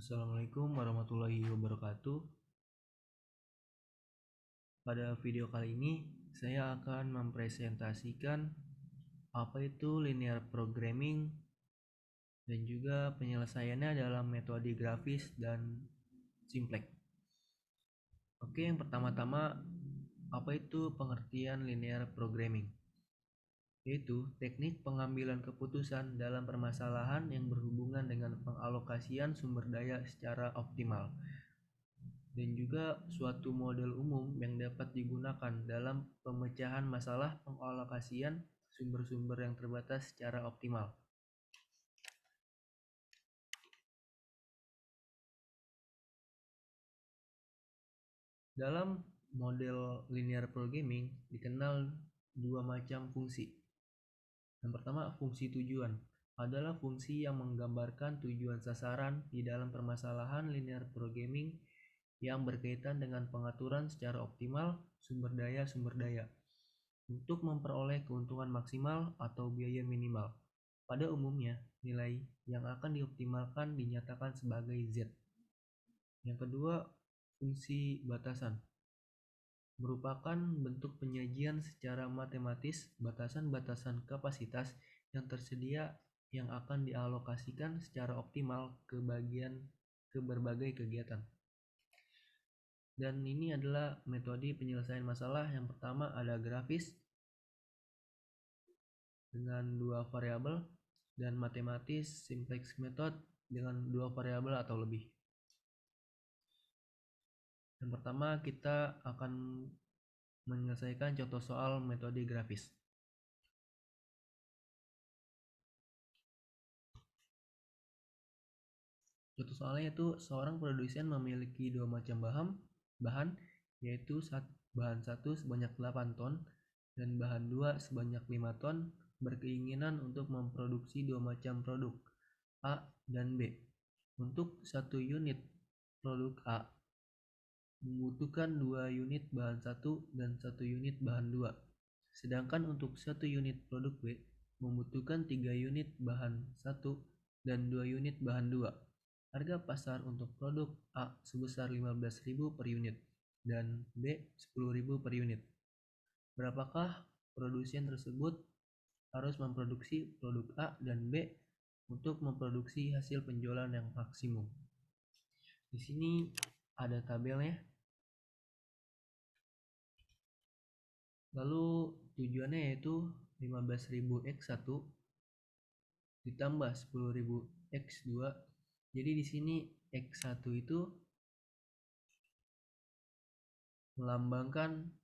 Assalamualaikum warahmatullahi wabarakatuh. Pada video kali ini saya akan mempresentasikan apa itu linear programming dan juga penyelesaiannya dalam metode grafis dan simplex. Oke, yang pertama-tama, apa itu pengertian linear programming? Yaitu teknik pengambilan keputusan dalam permasalahan yang berhubungan dengan pengalokasian sumber daya secara optimal, dan juga suatu model umum yang dapat digunakan dalam pemecahan masalah pengalokasian sumber-sumber yang terbatas secara optimal. Dalam model linear programming dikenal dua macam fungsi. Yang pertama, fungsi tujuan adalah fungsi yang menggambarkan tujuan sasaran di dalam permasalahan linear programming yang berkaitan dengan pengaturan secara optimal sumber daya untuk memperoleh keuntungan maksimal atau biaya minimal. Pada umumnya, nilai yang akan dioptimalkan dinyatakan sebagai Z. Yang kedua, fungsi batasan merupakan bentuk penyajian secara matematis batasan-batasan kapasitas yang tersedia yang akan dialokasikan secara optimal ke berbagai kegiatan. Dan ini adalah metode penyelesaian masalah. Yang pertama ada grafis dengan dua variabel, dan matematis simplex method dengan dua variabel atau lebih. Yang pertama kita akan menyelesaikan contoh soal metode grafis. Contoh soalnya itu seorang produsen memiliki dua macam bahan, yaitu bahan 1 sebanyak 8 ton dan bahan 2 sebanyak 5 ton, berkeinginan untuk memproduksi dua macam produk A dan B. Untuk satu unit produk A membutuhkan 2 unit bahan 1 dan 1 unit bahan 2. Sedangkan untuk satu unit produk B membutuhkan 3 unit bahan 1 dan 2 unit bahan 2. Harga pasar untuk produk A sebesar 15.000 per unit dan B 10.000 per unit. Berapakah produsen tersebut harus memproduksi produk A dan B untuk memproduksi hasil penjualan yang maksimum? Di sini ada tabelnya. Lalu tujuannya yaitu 15.000 X1 ditambah 10.000 X2. Jadi di sini X1 itu melambangkan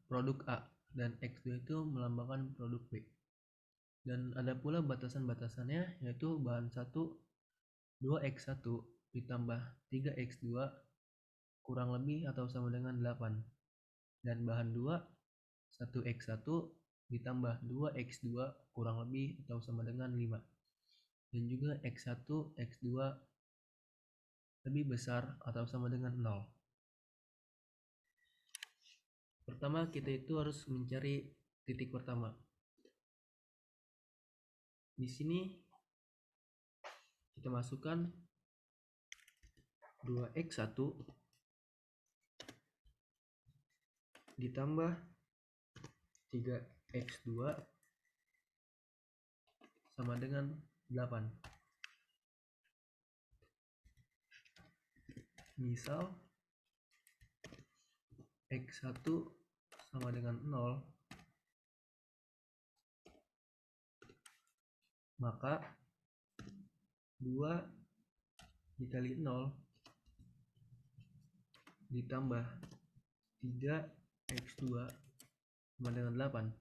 produk A dan X2 itu melambangkan produk B. Dan ada pula batasan-batasannya, yaitu bahan 1 2X1 ditambah 3X2 kurang lebih atau sama dengan 8. Dan bahan 2 1X1 ditambah 2X2 kurang lebih atau sama dengan 5. Dan juga X1 X2 lebih besar atau sama dengan 0. Pertama kita itu harus mencari titik pertama. Di sini kita masukkan 2X1 ditambah 3X2 sama dengan 8. Misal X1 sama dengan 0, maka 2 dikali 0 ditambah 3X2 sama dengan 8.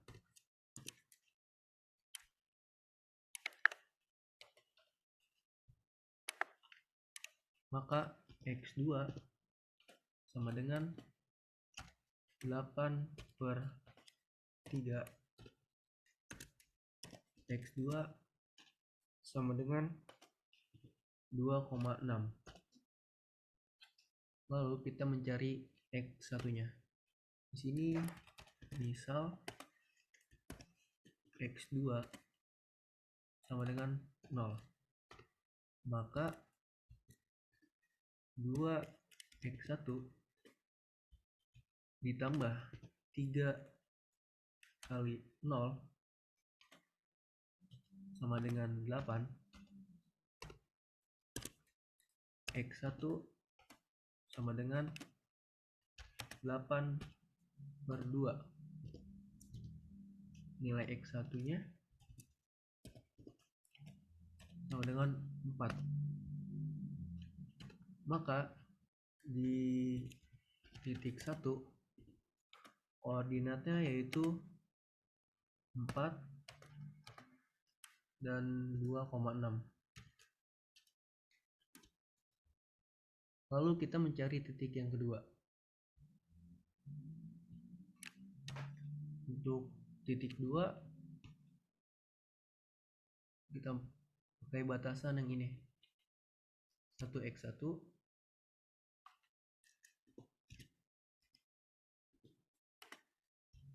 Maka X2 sama dengan 8 per 3. X2 sama dengan 2,6. Lalu kita mencari X1-nya. Di sini misal X2 sama dengan 0. maka 2x1 ditambah 3 kali 0 sama dengan 8. X1 sama dengan 8/2. Nilai X1 nya sama dengan 4. Maka di titik 1 koordinatnya yaitu 4 dan 2,6. Lalu kita mencari titik yang kedua. Untuk titik 2 kita pakai batasan yang ini, 1x1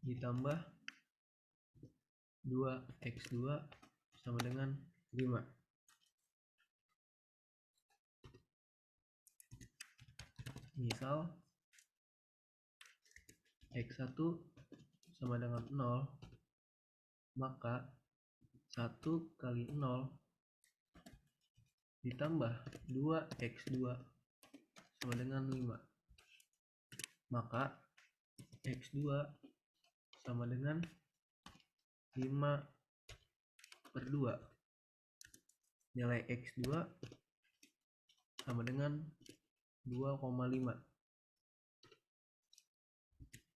ditambah 2x2 sama dengan 5. Misal x1 sama dengan 0, maka 1 kali 0 ditambah 2x2 sama dengan 5. Maka x2 sama dengan 5/2. Nilai x2 sama dengan 2,5.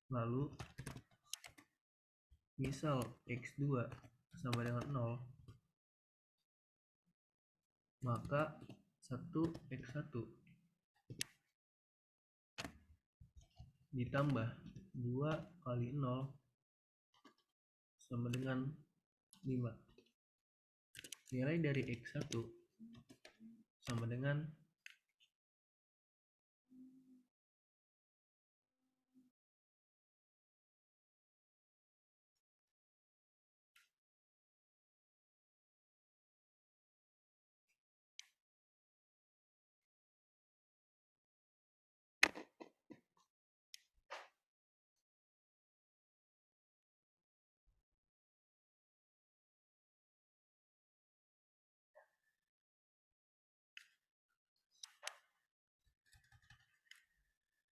Lalu misal x2 sama dengan 0, maka 1x1 ditambah 2 kali 0 sama dengan 5. Nilai dari x1 sama dengan 5.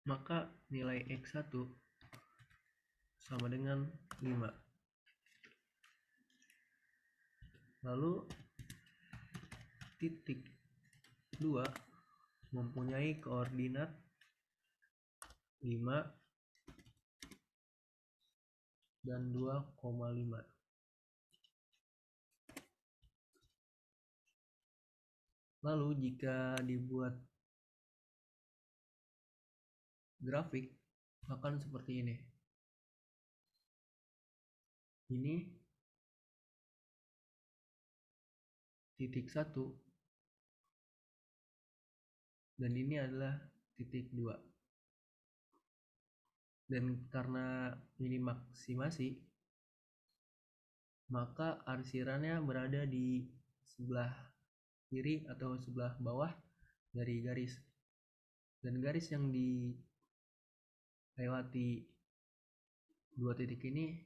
Maka nilai x1 sama dengan 5. Lalu titik 2 mempunyai koordinat 5 dan 2,5. Lalu jika dibuat grafik akan seperti ini. Ini titik 1 dan ini adalah titik 2. Dan karena ini maksimasi, maka arsirannya berada di sebelah kiri atau sebelah bawah dari garis. Dan garis yang dilewati dua titik ini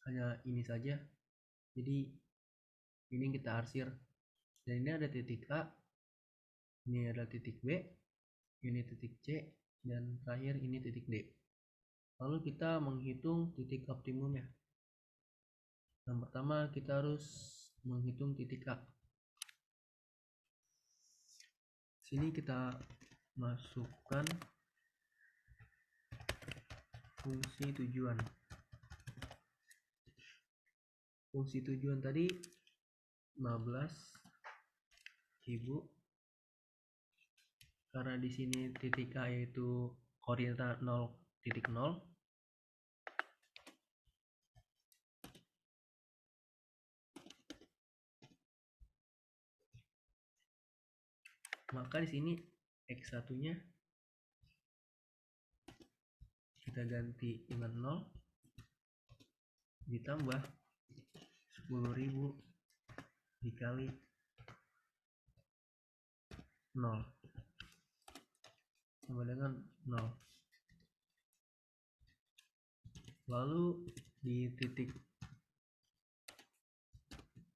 hanya ini saja. Jadi ini kita arsir. Dan ini ada titik A, ini ada titik B, ini titik C, dan terakhir ini titik D. Lalu kita menghitung titik optimumnya. Yang pertama kita harus menghitung titik A. Sini kita masukkan fungsi tujuan. Fungsi tujuan tadi 15.000, karena di sini titik A yaitu koordinat 0.0. Maka di sini x1-nya kita ganti dengan 0 ditambah 10.000 dikali 0 sama dengan 0. Lalu di titik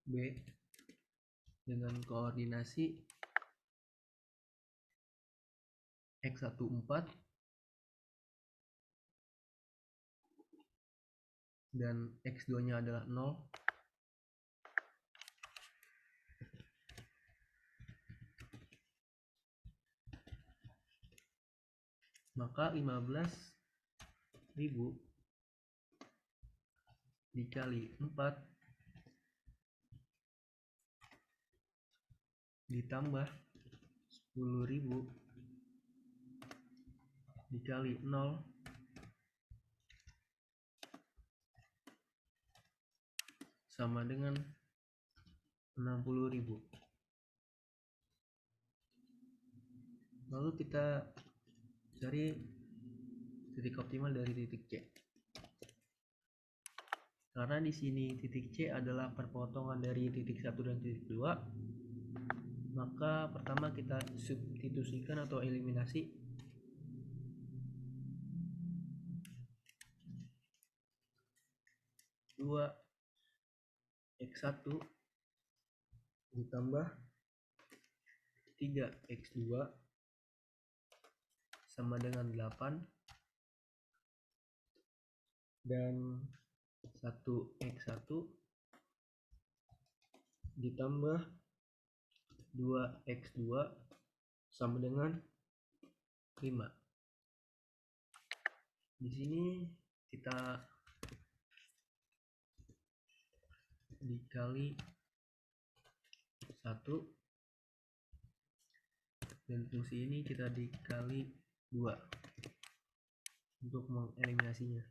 B dengan koordinasi x14 dan x2 nya adalah 0, maka 15.000 dikali 4 ditambah 10.000 dikali 0 sama dengan 60.000. Lalu kita cari titik optimal dari titik C. Karena di sini titik C adalah perpotongan dari titik 1 dan titik 2, maka pertama kita substitusikan atau eliminasi 2x1 ditambah 3x2 sama dengan 8 dan 1x1 ditambah 2x2 sama dengan 5. Di sini kita dikali 1 dan fungsi ini kita dikali 2 untuk mengeliminasinya.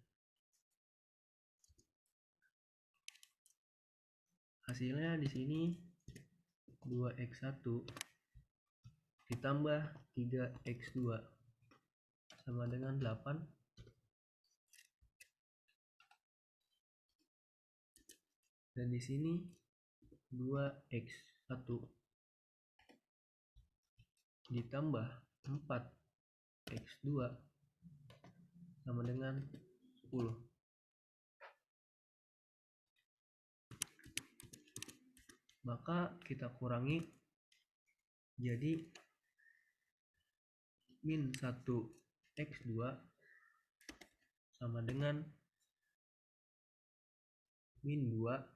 Hasilnya di sini 2x1 ditambah 3x2 sama dengan 8 dan di sini 2x1 ditambah 4x2 sama dengan 10. Maka kita kurangi jadi min 1x2 sama dengan min 2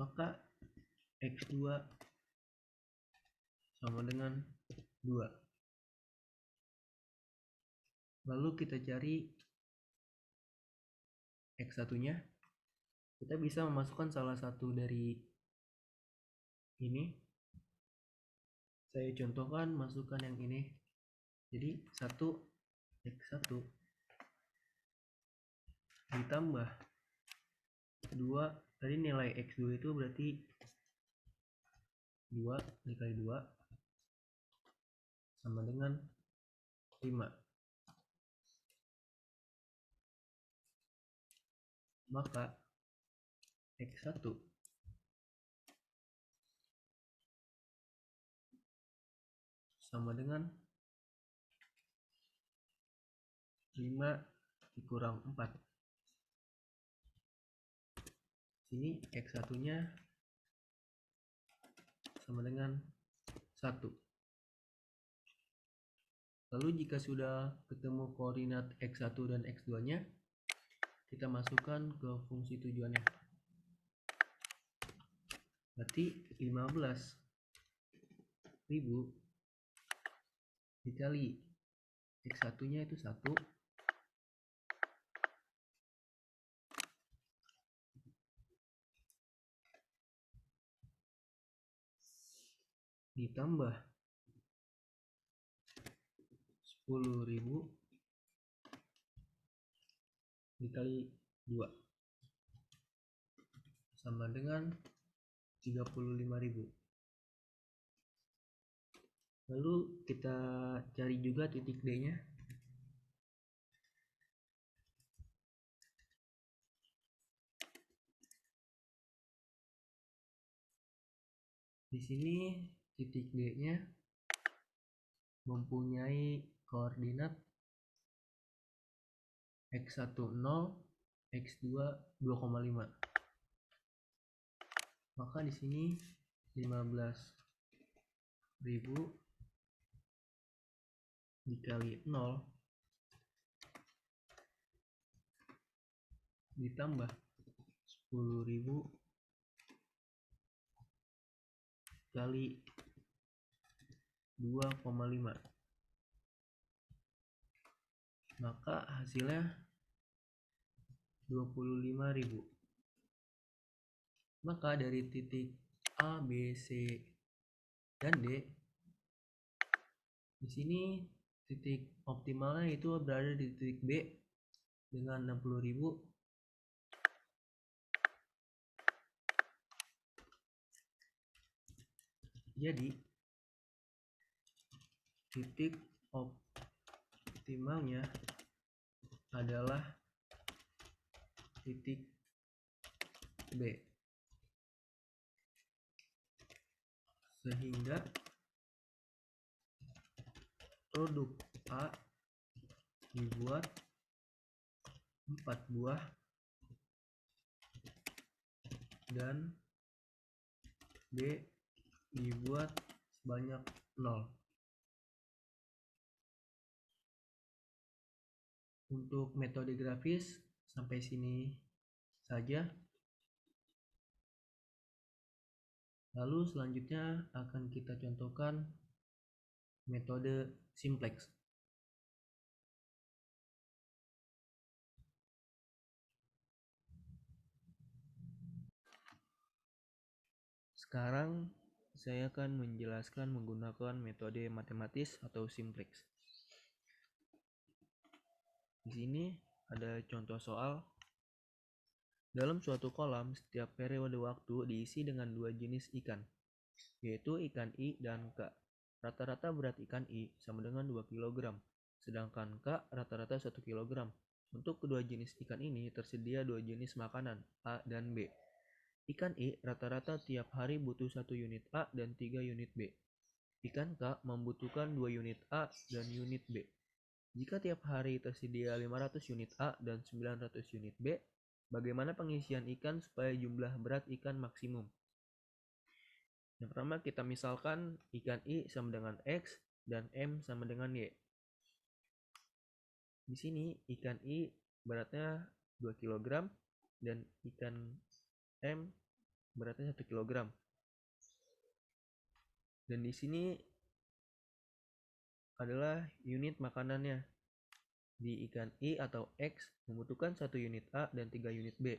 maka x2 sama dengan 2. Lalu kita cari x1 nya, kita bisa memasukkan salah satu dari ini. Saya contohkan masukkan yang ini. Jadi 1x1 ditambah 2, tadi nilai x2 itu berarti 2 dikali 2 sama dengan 5. Maka x1 sama dengan 5 dikurang 4. Sini x1 nya sama dengan 1. Lalu jika sudah ketemu koordinat x1 dan x2 nya, kita masukkan ke fungsi tujuannya. Berarti 15.000 dikali x1 nya itu 1 ditambah 10.000 dikali 2 sama dengan 35.000. Lalu kita cari juga titik D nya. Di sini titik D-nya mempunyai koordinat x1 0, x2 2,5. Maka di sini 15.000 dikali 0 ditambah 10.000 kali 2,5, maka hasilnya 25.000. Maka dari titik A, B, C, dan D, di sini titik optimalnya itu berada di titik B dengan 60.000. Jadi titik optimalnya adalah titik B, sehingga produk A dibuat 4 buah dan B dibuat sebanyak 0. Untuk metode grafis sampai sini saja. Lalu selanjutnya akan kita contohkan metode simplex. Sekarang saya akan menjelaskan menggunakan metode matematis atau simplex. Di sini ada contoh soal. Dalam suatu kolam, setiap periode waktu diisi dengan dua jenis ikan, yaitu ikan I dan K. Rata-rata berat ikan I sama dengan 2 kg, sedangkan K rata-rata 1 kg. Untuk kedua jenis ikan ini tersedia dua jenis makanan, A dan B. Ikan I rata-rata tiap hari butuh 1 unit A dan 3 unit B. Ikan K membutuhkan 2 unit A dan unit B. Jika tiap hari tersedia 500 unit A dan 900 unit B, bagaimana pengisian ikan supaya jumlah berat ikan maksimum? Yang pertama kita misalkan ikan I sama dengan X dan M sama dengan Y. Di sini ikan I beratnya 2 kg dan ikan M beratnya 1 kg. Dan di sini adalah unit makanannya. Di ikan I atau X membutuhkan 1 unit A dan 3 unit B.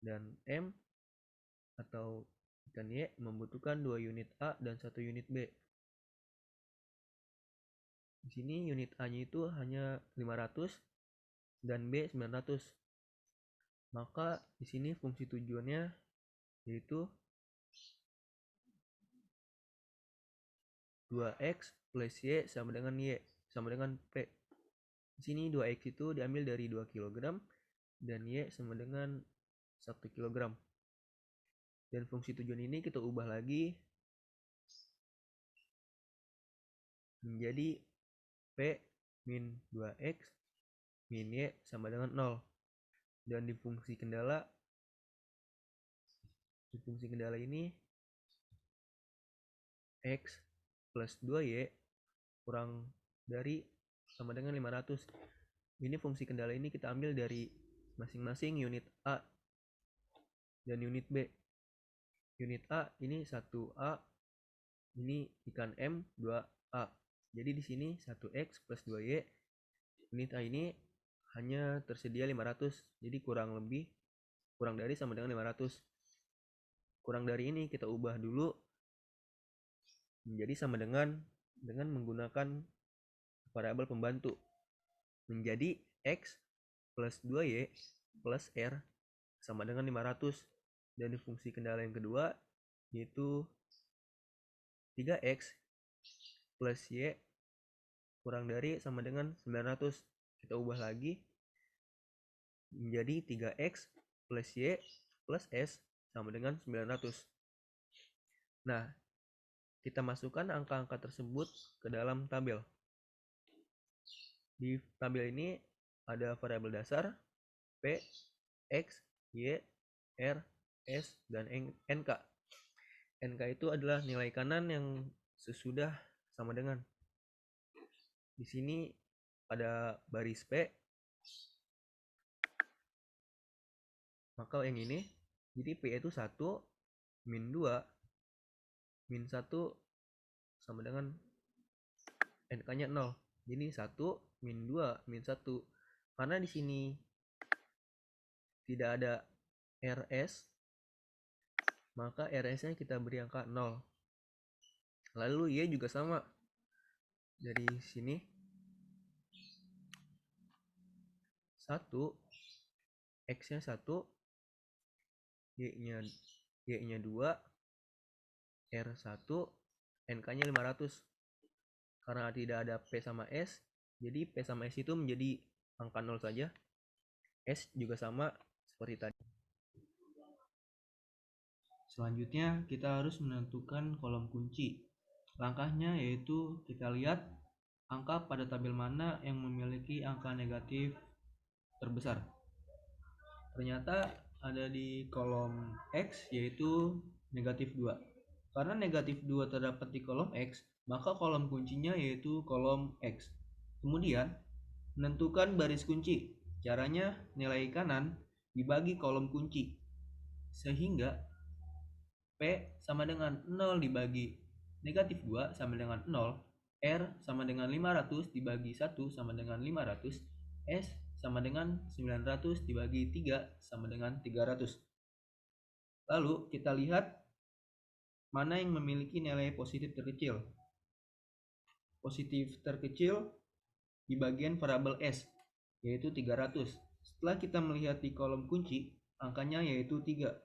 Dan M atau ikan Y membutuhkan 2 unit A dan 1 unit B. Di sini unit A-nya itu hanya 500 dan B 900. Maka di sini fungsi tujuannya yaitu 2x plus Y sama dengan Y sama dengan P. Di sini 2x itu diambil dari 2 kg dan Y sama dengan 1 kg. Dan fungsi tujuan ini kita ubah lagi menjadi P min 2x min Y sama dengan 0. Dan di fungsi kendala ini X plus 2Y kurang dari sama dengan 500. Ini fungsi kendala ini kita ambil dari masing-masing unit A dan unit B. Unit A ini 1A, ini ikan M 2A. Jadi di sini 1x plus 2y. Unit A ini hanya tersedia 500. Jadi kurang dari sama dengan 500. Kurang dari ini kita ubah dulu menjadi sama dengan menggunakan variabel pembantu. Menjadi x plus 2y plus r sama dengan 500. Dan di fungsi kendala yang kedua yaitu 3x plus y kurang dari sama dengan 900. Kita ubah lagi menjadi 3x plus y plus s sama dengan 900. Nah, kita masukkan angka-angka tersebut ke dalam tabel. Di tabel ini ada variabel dasar P, X, Y, R, S, dan NK. NK itu adalah nilai kanan yang sesudah sama dengan. Di sini pada baris P, maka yang ini, jadi P itu 1, min 2, min 1 sama dengan NK-nya 0. Jadi 1, min 2, min 1. Karena di sini tidak ada RS, maka RS-nya kita beri angka 0. Lalu Y juga sama. Dari sini 1, X-nya 1, Y-nya 2, R1, NK-nya 500. Karena tidak ada P sama S, jadi P sama S itu menjadi angka 0 saja. S juga sama seperti tadi. Selanjutnya kita harus menentukan kolom kunci. Langkahnya yaitu kita lihat angka pada tabel mana yang memiliki angka negatif terbesar. Ternyata ada di kolom X yaitu negatif 2. Karena negatif 2 terdapat di kolom X, maka kolom kuncinya yaitu kolom X. Kemudian menentukan baris kunci. Caranya nilai kanan dibagi kolom kunci. Sehingga P sama dengan 0 dibagi negatif 2 sama dengan 0, R sama dengan 500 dibagi 1 sama dengan 500, S sama dengan 900 dibagi 3 sama dengan 300. Lalu kita lihat mana yang memiliki nilai positif terkecil. Positif terkecil di bagian variabel S, yaitu 300. Setelah kita melihat di kolom kunci, angkanya yaitu 3.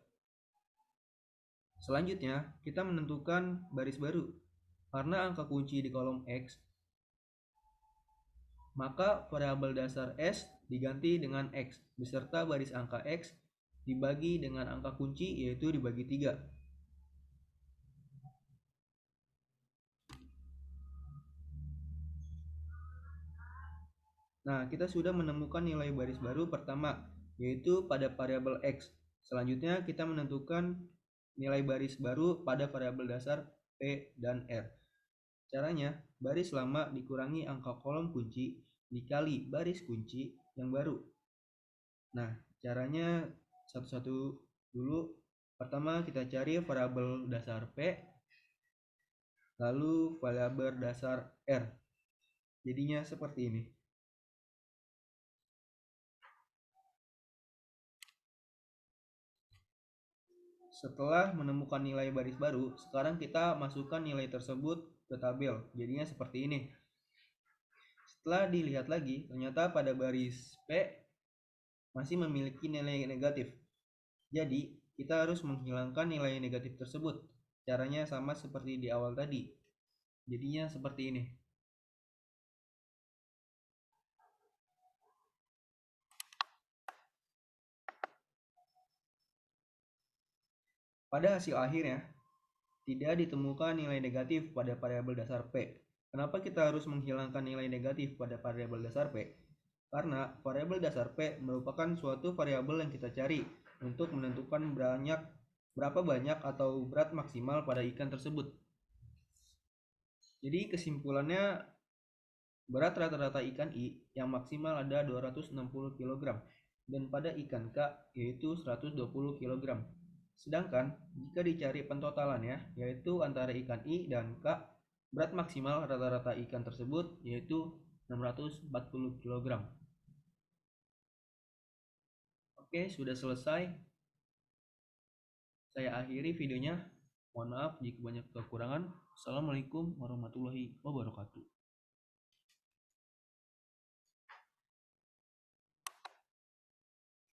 Selanjutnya, kita menentukan baris baru. Karena angka kunci di kolom X, maka variabel dasar S diganti dengan X, beserta baris angka X dibagi dengan angka kunci, yaitu dibagi 3. Nah, kita sudah menemukan nilai baris baru pertama, yaitu pada variabel X. Selanjutnya, kita menentukan nilai baris baru pada variabel dasar P dan R. Caranya, baris lama dikurangi angka kolom kunci dikali baris kunci yang baru. Nah, caranya satu-satu dulu. Pertama, kita cari variabel dasar P, lalu variabel dasar R. Jadinya seperti ini. Setelah menemukan nilai baris baru, sekarang kita masukkan nilai tersebut ke tabel. Jadinya seperti ini. Setelah dilihat lagi, ternyata pada baris P masih memiliki nilai negatif. Jadi, kita harus menghilangkan nilai negatif tersebut. Caranya sama seperti di awal tadi. Jadinya seperti ini. Pada hasil akhirnya, tidak ditemukan nilai negatif pada variabel dasar P. Kenapa kita harus menghilangkan nilai negatif pada variabel dasar P? Karena variabel dasar P merupakan suatu variabel yang kita cari untuk menentukan berapa banyak atau berat maksimal pada ikan tersebut. Jadi kesimpulannya, berat rata-rata ikan I yang maksimal ada 260 kg dan pada ikan K yaitu 120 kg. Sedangkan jika dicari pentotalannya, yaitu antara ikan I dan K, berat maksimal rata-rata ikan tersebut yaitu 640 kg. Oke, sudah selesai. Saya akhiri videonya. Mohon maaf jika banyak kekurangan. Assalamualaikum warahmatullahi wabarakatuh.